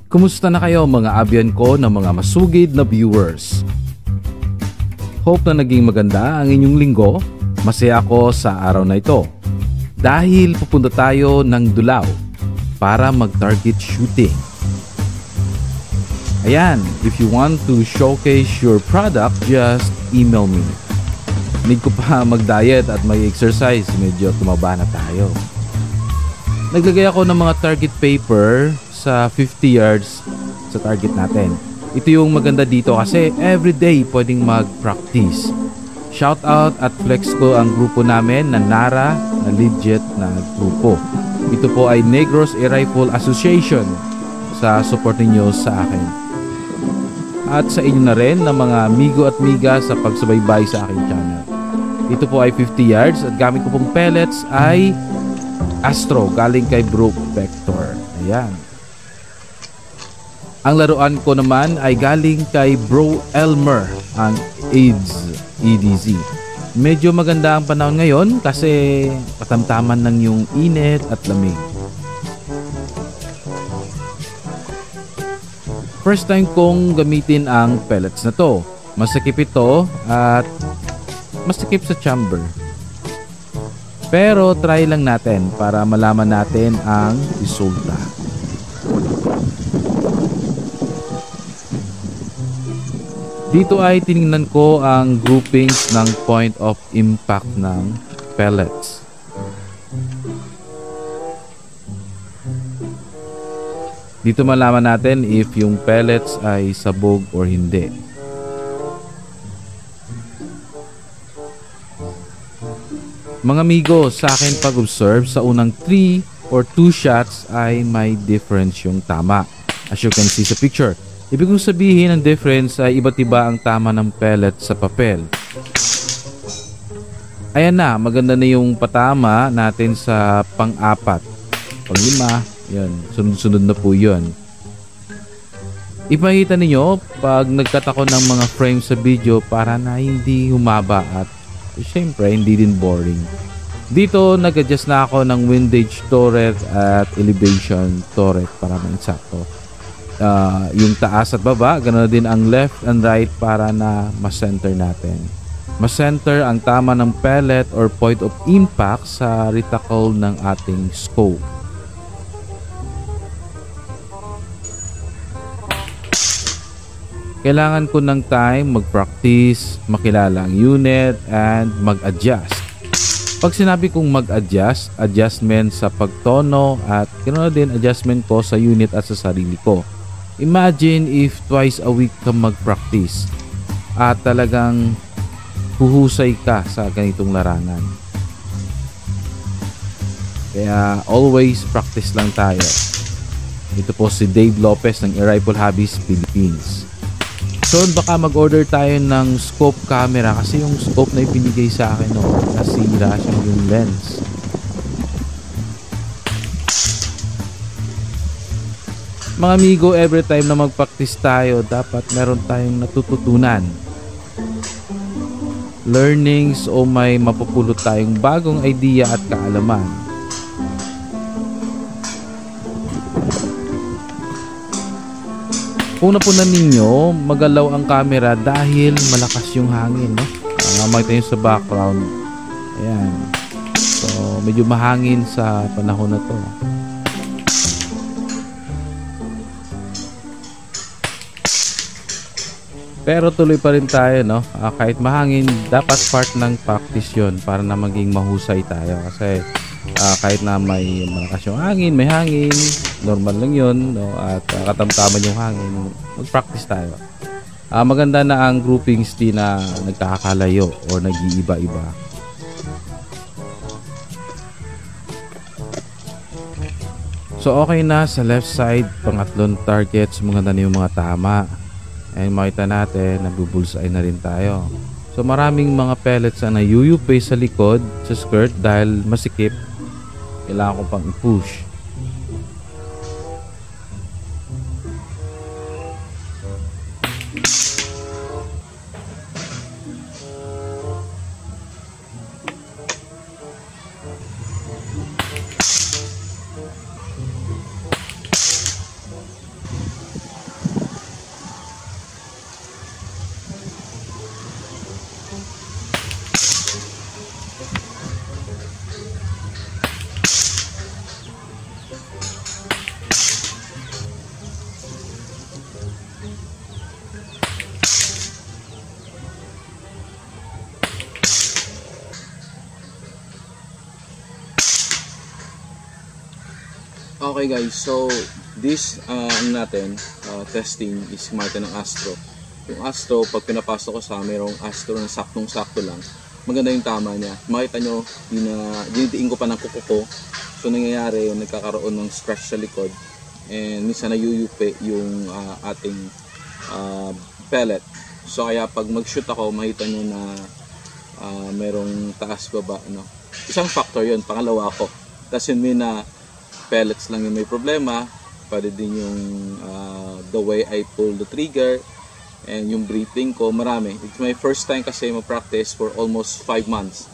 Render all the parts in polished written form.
Kumusta na kayo mga abyan ko na mga masugid na viewers? Hope na naging maganda ang inyong linggo. Masaya ako sa araw na ito. Dahil pupunta tayo ng Dulao para mag-target shooting. Ayan, if you want to showcase your product, just email me. Need ko pa mag-diet at mag-exercise. Medyo tumaba na tayo. Naglagay ako ng mga target paper sa 50 yards sa target natin. Ito yung maganda dito kasi everyday pwedeng mag-practice. Shout out at flex ko ang grupo namin na Nara, na legit na grupo. Ito po ay Negros Air Rifle Association sa support ninyo sa akin. At sa inyo na rin na mga amigo at miga sa pagsubaybay sa aking channel. Ito po ay 50 yards at gamit ko pong pellets ay Astro galing kay Brook Vector. Ayan. Ang laruan ko naman ay galing kay Bro Elmer, ang EDZ. Medyo maganda ang panahon ngayon kasi katamtaman ng yung init at lamig. First time kong gamitin ang pellets na to. Masakip ito at masakip sa chamber. Pero try lang natin para malaman natin ang resulta. Dito ay tiningnan ko ang groupings ng point of impact ng pellets. Dito malaman natin if yung pellets ay sabog or hindi. Mga amigo, sa akin pag-observe sa unang 3 or 2 shots ay may difference yung tama. As you can see sa picture. Ibig kong sabihin ang difference ay iba't iba ang tama ng pellet sa papel. Ayan na, maganda na yung patama natin sa pang-4. Pang-5, yun, sunod-sunod na po yun. Ipakita ninyo pag nagkat ako ng mga frames sa video para na hindi humaba at syempre hindi din boring. Dito nag-adjust na ako ng windage turret at elevation turret para ma-insakto. Yung taas at baba, ganoon din ang left and right para na ma-center natin. Ma-center ang tama ng pellet or point of impact sa reticle ng ating scope. Kailangan ko ng time mag-practice, makilala ang unit, and mag-adjust. Pag sinabi kong mag-adjust, adjustment sa pagtono at ganoon din adjustment ko sa unit at sa sarili ko. Imagine if twice a week ka mag-practice at talagang huhusay ka sa ganitong larangan. Kaya always practice lang tayo. Ito po si Dave Lopez ng Air Rifle Hobbies Philippines. So baka mag-order tayo ng scope camera kasi yung scope na ibinigay sa akin nasira siya yung lens. Mga amigo, every time na mag-practice tayo, dapat meron tayong natututunan. Learnings o may mapupulot tayong bagong idea at kaalaman. Kung napunan ninyo, magalaw ang camera dahil malakas yung hangin. Makita nyo sa background. Ayan. So, medyo mahangin sa panahon na to. Pero tuloy pa rin tayo, no? Kahit mahangin, dapat part ng practice yun para na maging mahusay tayo. Kasi kahit na may malakas yung hangin, may hangin, normal lang yun, no? At katamtaman yung hangin, mag-practice tayo. Maganda na ang groupings di na nagkakalayo o nag-iiba-iba. So okay na sa left side, pangatlong targets, maganda na yung mga tama. And makita natin, nabubulsay na rin tayo. So maraming mga pellets na nayuyupay sa likod, sa skirt dahil masikip. Kailangan ko pang i-push. Okay guys, so this testing is marka ng Astro. Yung Astro, pag pinapasok ko sa mayroong Astro na saktong-sakto lang, maganda yung tama niya. Makita nyo, dinidiin ko pa ng kuko ko. So nangyayari, nagkakaroon ng scratch sa likod. And minsan nayuyupi yung ating pellet. So kaya pag mag-shoot ako, makita nyo na merong taas baba. No? Isang factor yun, pangalawa ako. Doesn't mean na pellets lang yung may problema. Pwede din yung the way I pull the trigger and yung breathing ko, marami. It's my first time kasi ma-practice for almost 5 months.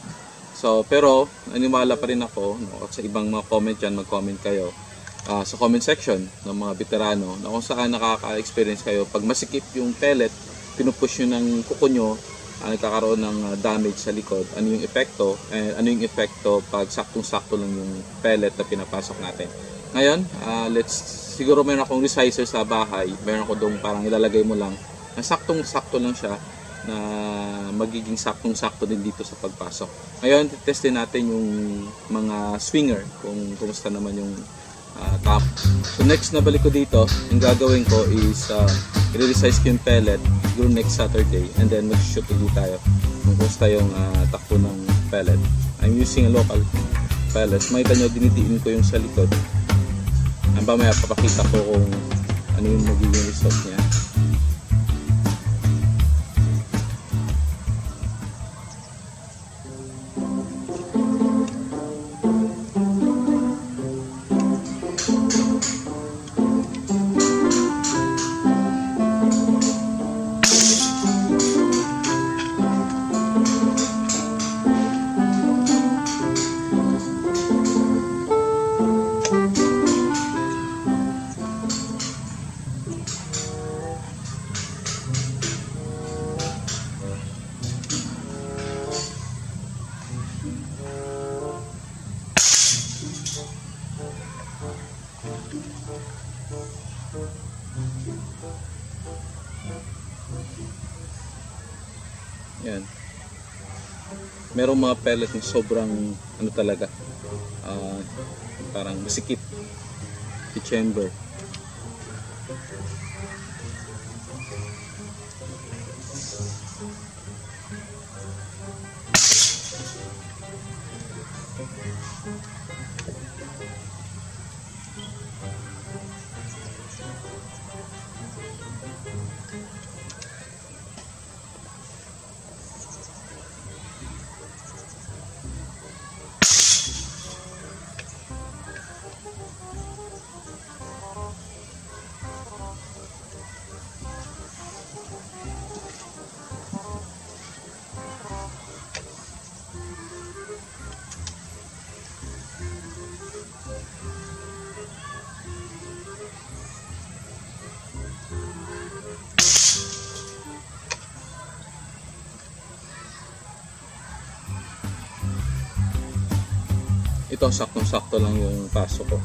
So, pero naniniwala pa rin ako, no, at sa ibang mga comment dyan, mag-comment kayo sa comment section ng mga veterano na kung saan nakaka-experience kayo. Pag masikip yung pellet, pinupush nyo ng kuko nyo, nagkakaroon ng damage sa likod. Ano yung epekto? Ano yung epekto pag saktong-sakto lang yung pellet na pinapasok natin? Ngayon, siguro meron akong resizer sa bahay. Meron ako doon parang ilalagay mo lang na saktong-sakto lang siya na magiging saktong-sakto din dito sa pagpasok. Ngayon, testin natin yung mga swinger kung kumusta naman yung top. So next na balik ko dito, yung gagawin ko is i-resize ko yung pellet siguro next Saturday and then mag-shoot ulit tayo kung kumusta yung takbo ng pellet. I'm using a local pellet. Makita nyo, dinidiin ko yung sa likod. Ang mamaya papakita ko kung ano yung magiging result niya. Yan. Merong mga pellet na sobrang ano talaga, parang masikip si chamber. Ito, saktong-sakto lang yung pasok ko.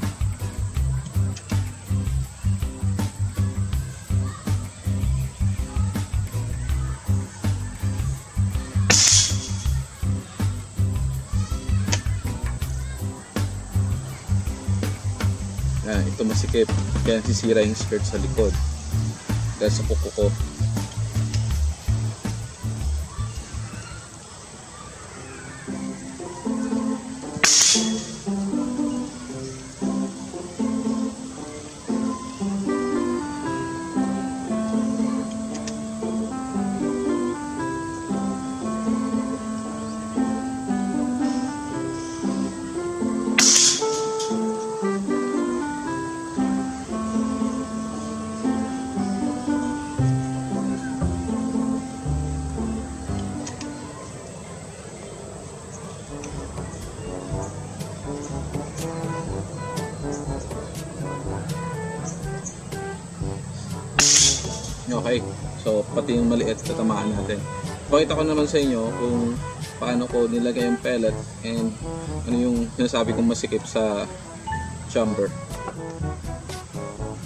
Yan, ito masikip. Kaya sisira yung skirt sa likod. Dahil sa kuko ko. Okay, so pati yung maliit tatamaan natin. Pakita ko naman sa inyo kung paano ko nilagay yung pellet and ano yung sinasabi kong masikip sa chamber.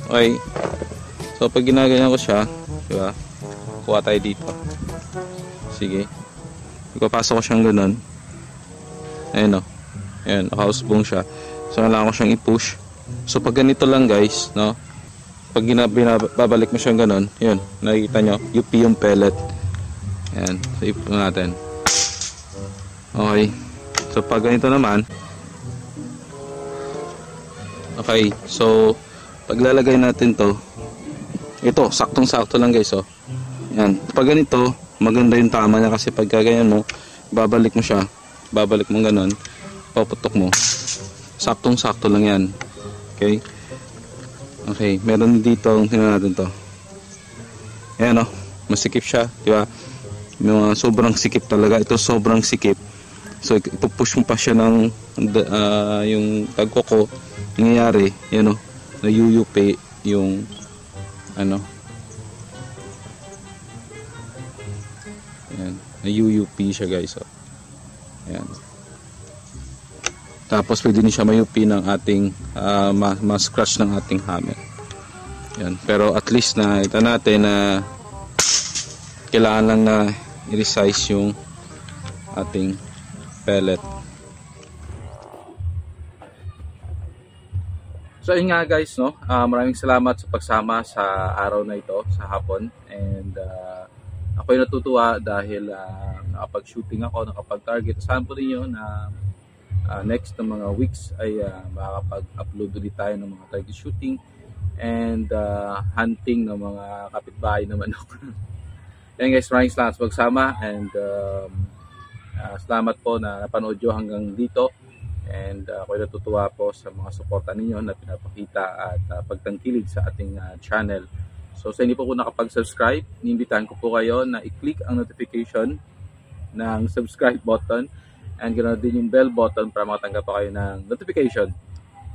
Okay, so pag ginaganyan ko siya, diba, kuha tayo dito. Sige, ipapasok ko siyang ganun. Ayun o, ayun, naka-housebong siya. So kailangan ko siyang i-push So pag ganito lang guys, no? Pag babalik mo siyang ganun, yun, nakikita nyo, UP yung pellet. Ayan, save po natin. Okay, so pag ganito naman, okay, so paglalagay natin to, ito, saktong-sakto lang guys, oh. Ayan, pag ganito, maganda yung tama niya kasi pag ganyan mo, babalik mo siya, babalik mo ganun, paputok mo, saktong-sakto lang yan. Okay. Okay, meron dito, tingnan natin to. Ayan, oh, masikip siya, di ba? Yung sobrang sikip talaga. Ito sobrang sikip. So ipupush mo pa siya ng yung tagkoko. Nangyayari, yan, oh, nayuyupi yung ano. Ayan, nayuyupi siya guys, oh. Ayan. Tapos pwede din siya mayupi ng ating ma-scratch ng ating hammer. Yan. Pero at least na ito natin na kailangan lang na i-resize yung ating pellet. So yun nga guys, no? Maraming salamat sa pagsama sa araw na ito, sa hapon. And ako'y natutuwa dahil nakapag-shooting ako, nakapag-target. Saan po ninyo na next na mga weeks ay makakapag-upload ulit tayo ng mga target shooting and hunting ng mga kapitbahay na manok. Yan guys, maraming salamat sa pagsama and salamat po na napanood nyo hanggang dito and ako'y natutuwa po sa mga suporta ninyo na pinapakita at pagtangkilig sa ating channel. So sa hindi po nakapag-subscribe, niimbitahan ko po kayo na i-click ang notification ng subscribe button and ganoon din yung bell button para makatanggap pa kayo ng notification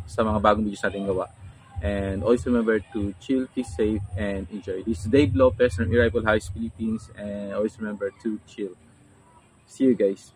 sa mga bagong videos natin gawa. And always remember to chill, be safe, and enjoy. This is Dave Lopez from Irrival Heights, Philippines, and always remember to chill. See you guys.